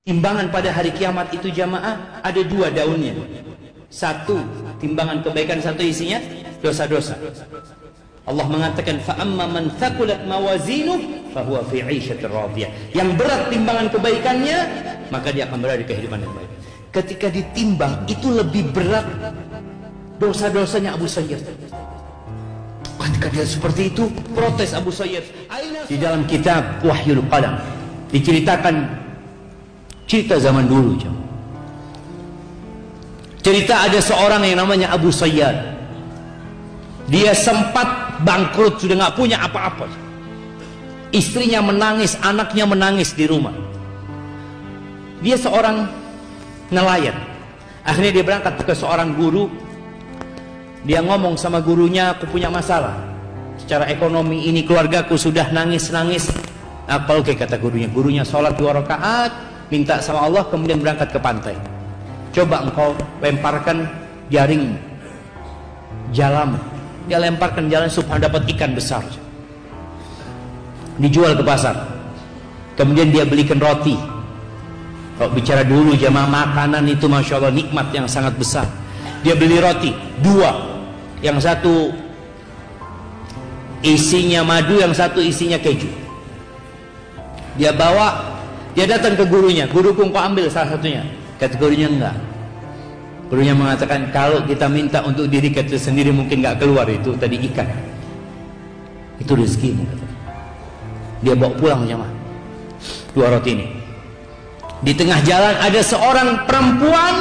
Timbangan pada hari kiamat itu jamaah ada dua daunnya. Satu timbangan kebaikan, satu isinya dosa-dosa. Allah mengatakan fa amma man thaqulat mawazinuh fa huwa fi 'ishatir radiyah. Yang berat timbangan kebaikannya, maka dia akan berada di kehidupan yang baik. Ketika ditimbang itu lebih berat dosa-dosanya Abu Sayyid. Ketika dia seperti itu, protes Abu Sayyid. Di dalam kitab Wahyul Qalam diceritakan cerita zaman dulu. Cerita ada seorang yang namanya Abu Sayyid. Dia sempat bangkrut, sudah nggak punya apa-apa. Istrinya menangis, anaknya menangis di rumah. Dia seorang nelayan. Akhirnya dia berangkat ke seorang guru. Dia ngomong sama gurunya, aku punya masalah secara ekonomi ini, keluargaku sudah nangis-nangis. Apa oke, kata gurunya. Gurunya sholat 2 rakaat, minta sama Allah, kemudian berangkat ke pantai. Coba engkau lemparkan jaring jalam. Dia lemparkan jalan supaya dapat ikan besar. Dijual ke pasar. Kemudian dia belikan roti. Kalau bicara dulu jamaah, makanan itu masya Allah nikmat yang sangat besar. Dia beli roti 2, yang satu isinya madu, yang satu isinya keju. Dia bawa, dia datang ke gurunya. Guruku, engkau ambil salah satunya. Kata gurunya, enggak. Gurunya mengatakan, kalau kita minta untuk diri kita sendiri mungkin enggak keluar, itu tadi ikan. Itu rezekimu. Dia bawa pulang jemaah 2 roti ini. Di tengah jalan ada seorang perempuan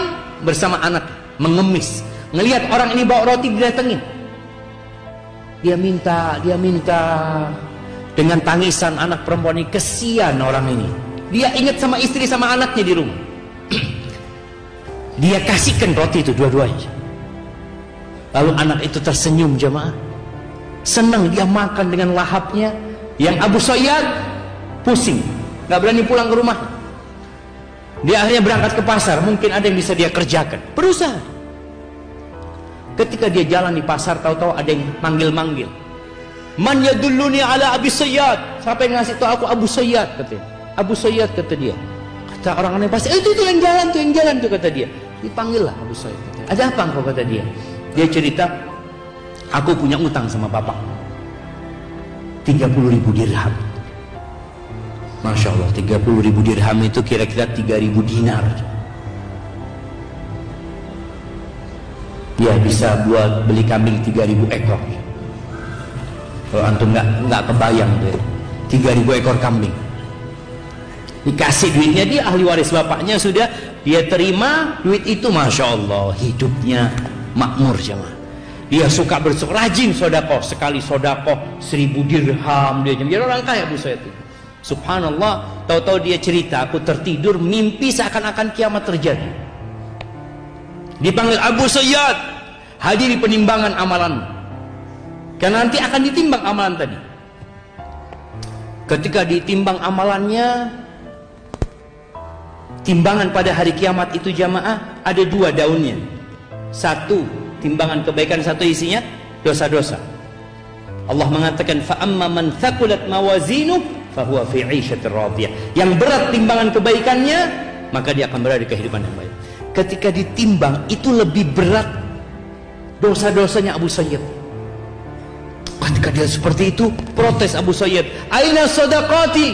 bersama anak mengemis. Ngelihat orang ini bawa roti, didatengin. Dia minta dengan tangisan anak perempuan ini. Kesian orang ini. Dia ingat sama istri sama anaknya di rumah. Dia kasihkan roti itu dua-duanya. Lalu anak itu tersenyum jemaah. Senang dia makan dengan lahapnya. Yang Abu Sayyid pusing, nggak berani pulang ke rumah. Dia akhirnya berangkat ke pasar. Mungkin ada yang bisa dia kerjakan, berusaha. Ketika dia jalan di pasar, tahu-tahu ada yang manggil-manggil. Man yadulluni ala Abi Sayyid. Siapa yang ngasih tahu aku Abu Sayyid, katanya. Abu Sayyid, kata dia. Kata orang aneh pasti, itu yang jalan tuh, kata dia. Dipanggillah Abu Sayyid. Ada apa engkau, kata dia. Dia cerita, aku punya utang sama bapak 30.000 dirham. Masya Allah, 30.000 dirham itu kira-kira 3.000 dinar. Dia bisa buat beli kambing 3.000 ekor. Kalau antum nggak kebayang tuh, 3.000 ekor kambing. Dikasih duitnya, dia ahli waris bapaknya sudah, dia terima duit itu, masya Allah, hidupnya makmur jemaah. Dia suka rajin sodakoh, sekali sodakoh 1.000 dirham dia. Jadi orang kaya Abu Sayyid itu. Subhanallah, tahu-tahu dia cerita, aku tertidur mimpi seakan-akan kiamat terjadi. Dipanggil Abu Sayyid, hadiri penimbangan amalan. Karena nanti akan ditimbang amalan tadi. Ketika ditimbang amalannya, timbangan pada hari kiamat itu jamaah ada 2 daunnya. Satu timbangan kebaikan, satu isinya dosa-dosa. Allah mengatakan fa amma man thaqulat mawazinuh fa huwa fi 'ishatir radiyah. Yang berat timbangan kebaikannya, maka dia akan berada di kehidupan yang baik. Ketika ditimbang itu lebih berat dosa-dosanya Abu Sayyid. Ketika dia seperti itu, protes Abu Sayyid. Aina sadaqati?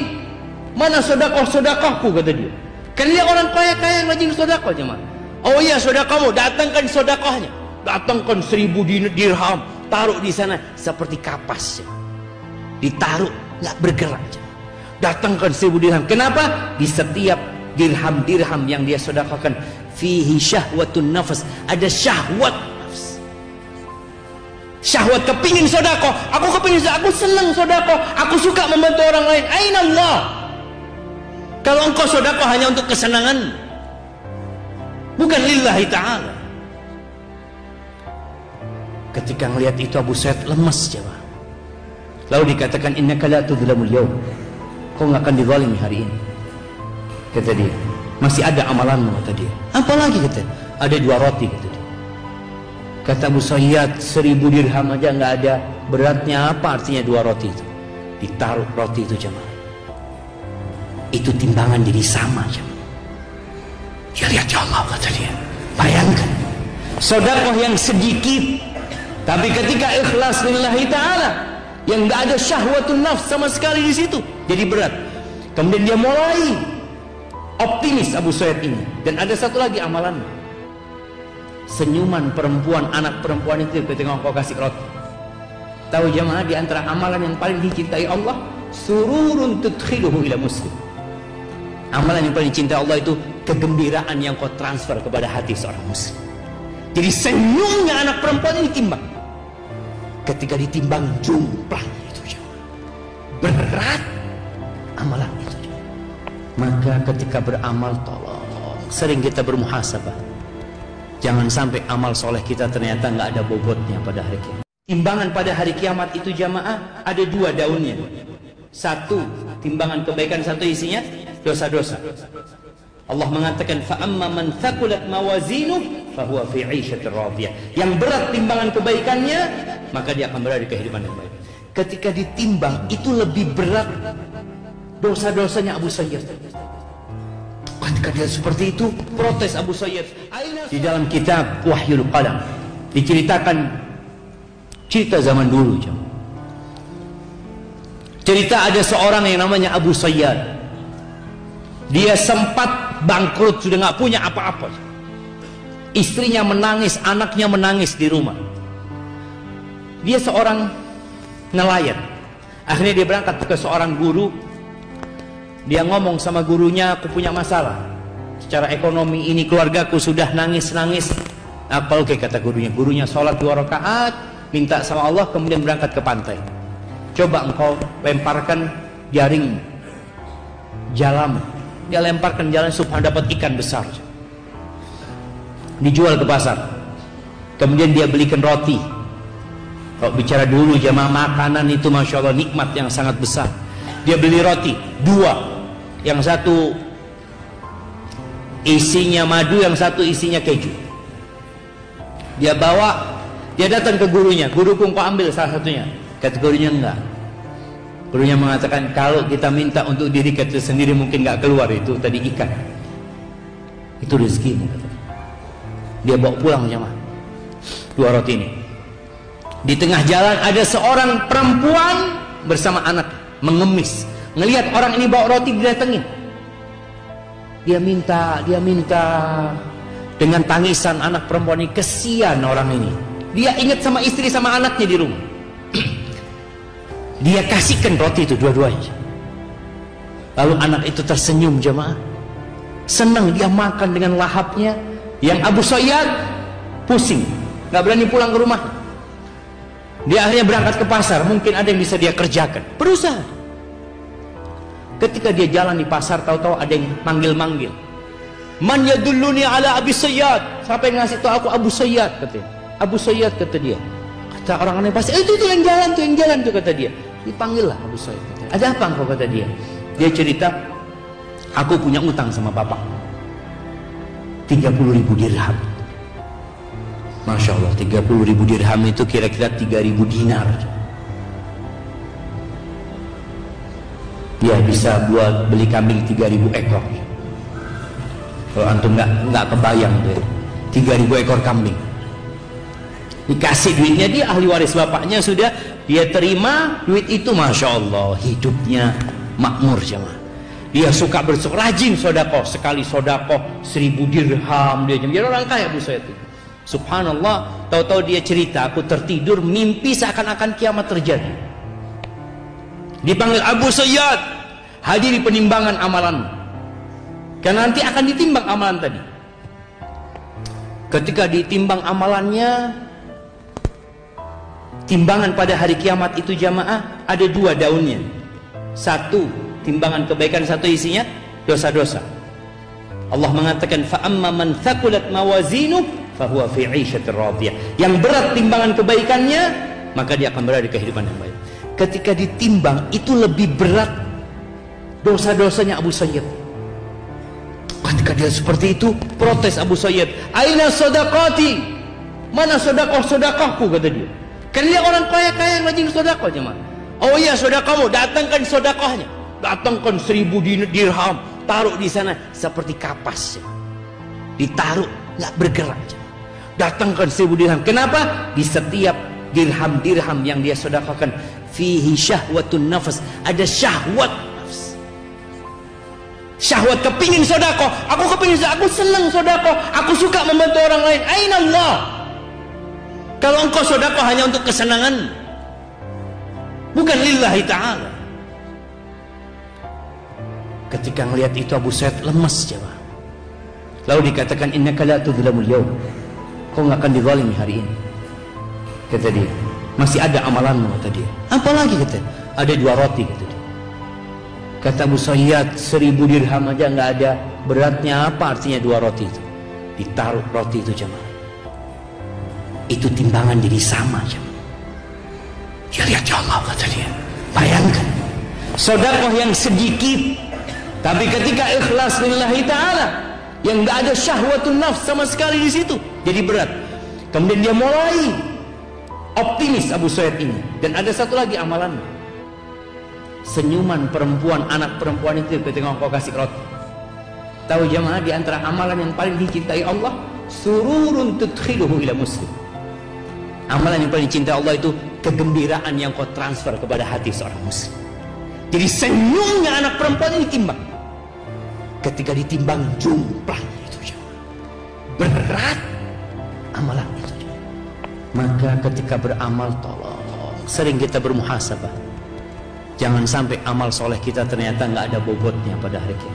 Mana sedekah-sedekahku, kata dia. Karena dia orang kaya-kaya yang rajin sedekah jemaah. Oh iya, sedekahmu, datangkan sedekahnya. Datangkan 1.000 dirham, taruh di sana seperti kapas, ditaruh nggak bergerak. Datangkan 1.000 dirham. Kenapa? Di setiap dirham yang dia sedekahkan, fihi syahwatun nafas, ada syahwat nafs. Syahwat kepingin sedekah. Aku kepingin sedekah, aku senang sedekah, aku suka membantu orang lain. Aina Allah? Kalau engkau sedekah hanya untuk kesenangan, bukan lillahi ta'ala. Ketika melihat itu Abu Sayyid lemas jemaah. Lalu dikatakan innaka la tudzlamul yaum. Kau enggak akan dizalimi hari ini. Kata dia, masih ada amalanmu, kata dia. Apa lagi, kata? Ada 2 roti, kata dia. Kata Abu Sayyid, 1.000 dirham aja enggak ada. Beratnya apa artinya 2 roti itu? Ditaruh roti itu jemaah. Itu timbangan jadi sama jemaah. Ya Allah, kata dia, bayangkan sedekah yang sedikit, tapi ketika ikhlas lillahi ta'ala, yang gak ada syahwatun nafs sama sekali di situ, jadi berat. Kemudian dia mulai optimis Abu Sayyid ini. Dan ada satu lagi amalan, senyuman perempuan, anak perempuan itu ketika kau kasih roti. Tahu jemaah, di antara amalan yang paling dicintai Allah, sururun tudkhiluhu ila muslim. Amalan yang paling dicintai Allah itu kegembiraan yang kau transfer kepada hati seorang muslim. Jadi senyumnya anak perempuan ini timbang. Ketika ditimbang jumlahnya itu jemaah, berat amalan itu jemaah. Maka ketika beramal, tolong sering kita bermuhasabah. Jangan sampai amal soleh kita ternyata nggak ada bobotnya pada hari kiamat. Timbangan pada hari kiamat itu jamaah ada dua daunnya. Satu timbangan kebaikan, satu isinya dosa-dosa. Allah mengatakan fa amma man thaqulat mawazinuhu fahuwa fi 'ishatir radiyah. Yang berat timbangan kebaikannya, maka dia akan berada di kehidupan yang baik. Ketika ditimbang itu lebih berat dosa-dosanya Abu Sayyid. Ketika dia seperti itu, protes Abu Sayyid. Di dalam kitab Wahyul Qalam diceritakan cerita zaman dulu. Cerita ada seorang yang namanya Abu Sayyid. Dia sempat bangkrut, sudah nggak punya apa-apa. Istrinya menangis, anaknya menangis di rumah. Dia seorang nelayan. Akhirnya dia berangkat ke seorang guru. Dia ngomong sama gurunya, aku punya masalah secara ekonomi ini, keluargaku sudah nangis-nangis. Apa oke, kata gurunya. Gurunya sholat 2 rakaat, minta sama Allah, kemudian berangkat ke pantai. Coba engkau lemparkan jaring jalam. Dia lemparkan jalan supaya dapat ikan besar. Dijual ke pasar. Kemudian dia belikan roti. Kalau bicara dulu jamaah, makanan itu masya Allah nikmat yang sangat besar. Dia beli roti 2, yang satu isinya madu, yang satu isinya keju. Dia bawa, dia datang ke gurunya. Guruku, engkau ambil salah satunya. Kata gurunya, enggak. Gurunya mengatakan, kalau kita minta untuk diri kita sendiri mungkin nggak keluar, itu tadi ikan. Itu rezekimu. Dia bawa pulang jemaah 2 roti ini. Di tengah jalan ada seorang perempuan bersama anak mengemis. Ngelihat orang ini bawa roti, didatengin. Dia minta dengan tangisan anak perempuan ini. Kesian orang ini. Dia ingat sama istri sama anaknya di rumah. Dia kasihkan roti itu dua-duanya. Lalu anak itu tersenyum jemaah. Senang dia makan dengan lahapnya. Yang Abu Sayyid pusing, nggak berani pulang ke rumah. Dia akhirnya berangkat ke pasar. Mungkin ada yang bisa dia kerjakan. Berusaha. Ketika dia jalan di pasar, tahu-tahu ada yang manggil-manggil. Man yadulluni ala Abi Sayyid. Siapa yang ngasih tahu aku Abu Sayyid, katanya. Abu Sayyid, kata dia. Kata orang-orang yang pasti, itu yang jalan tuh, kata dia. Dipanggil lah Abu Sayyid. Ada apa engkau, kata dia. Dia cerita, aku punya utang sama bapak 30.000 dirham. Masya Allah, 30.000 dirham itu kira-kira 3.000 dinar. Dia bisa buat beli kambing 3.000 ekor. Kalau antum nggak kebayang deh, 3.000 ekor kambing. Dikasih duitnya, dia ahli waris bapaknya sudah, dia terima duit itu, masya Allah, hidupnya makmur jemaah. Dia suka rajin sodakoh, sekali sodakoh 1.000 dirham dia jadi orang kaya Abu Sayyid. Subhanallah, tahu-tahu dia cerita, aku tertidur mimpi seakan-akan kiamat terjadi. Dipanggil Abu Sayyid, hadiri penimbangan amalan. Karena nanti akan ditimbang amalan tadi. Ketika ditimbang amalannya, timbangan pada hari kiamat itu jamaah ada 2 daunnya. Satu timbangan kebaikan, satu isinya dosa-dosa. Allah mengatakan fa amma man thaqulat mawazinuhu fahuwa fi 'ishatir radiyah. Yang berat timbangan kebaikannya, maka dia akan berada di kehidupan yang baik. Ketika ditimbang itu lebih berat dosa-dosanya Abu Sayyid. Ketika dia seperti itu, protes Abu Sayyid. Aina sadaqati? Mana sedekah-sedekahku, kata dia. Kan dia orang kaya-kaya yang rajin sedekah jemaah. Oh iya, sedekahmu, datangkan sedekahnya. Datangkan 1.000 dirham, taruh di sana seperti kapas. ditaruh, nggak bergerak. Datangkan 1000 dirham. Kenapa? Di setiap dirham-dirham yang dia sedekahkan, fihi syahwatun nafas, ada syahwat nafs. Syahwat kepingin sedekah, aku kepingin sedekah, aku senang sedekah, aku suka membantu orang lain. Aina Allah? Kalau engkau sedekah hanya untuk kesenangan, bukan lillahi ta'ala. Ketika melihat itu Abu Sa'id lemas jemaah. Lalu dikatakan innaka la tudzlamul yaum. Kau nggak akan dizalimi hari ini. Kata dia, masih ada amalanmu, kata dia. Apalagi kata? Ada 2 roti, kata dia. Kata Abu Sa'id, 1000 dirham aja nggak ada. Beratnya apa artinya 2 roti itu? Ditaruh roti itu jemaah. Itu timbangan jadi sama jemaah. Ya lihat ya Allah, kata dia. Bayangkan, sedekah yang sedikit, tapi ketika ikhlas lillahi ta'ala, yang nggak ada syahwatun nafs sama sekali di situ, jadi berat. Kemudian dia mulai optimis Abu Sa'id ini. Dan ada satu lagi amalan, senyuman perempuan, anak perempuan itu ketika kau kasih roti. Tahu jemaah, di antara amalan yang paling dicintai Allah, sururun tudkhiluhu ila muslim. Amalan yang paling dicintai Allah itu kegembiraan yang kau transfer kepada hati seorang muslim. Jadi senyumnya anak perempuan ini timbang. Ketika ditimbang jumlahnya itu jemaah, berat amalan itu. Maka ketika beramal, tolong sering kita bermuhasabah. Jangan sampai amal soleh kita ternyata nggak ada bobotnya pada hari kiamat.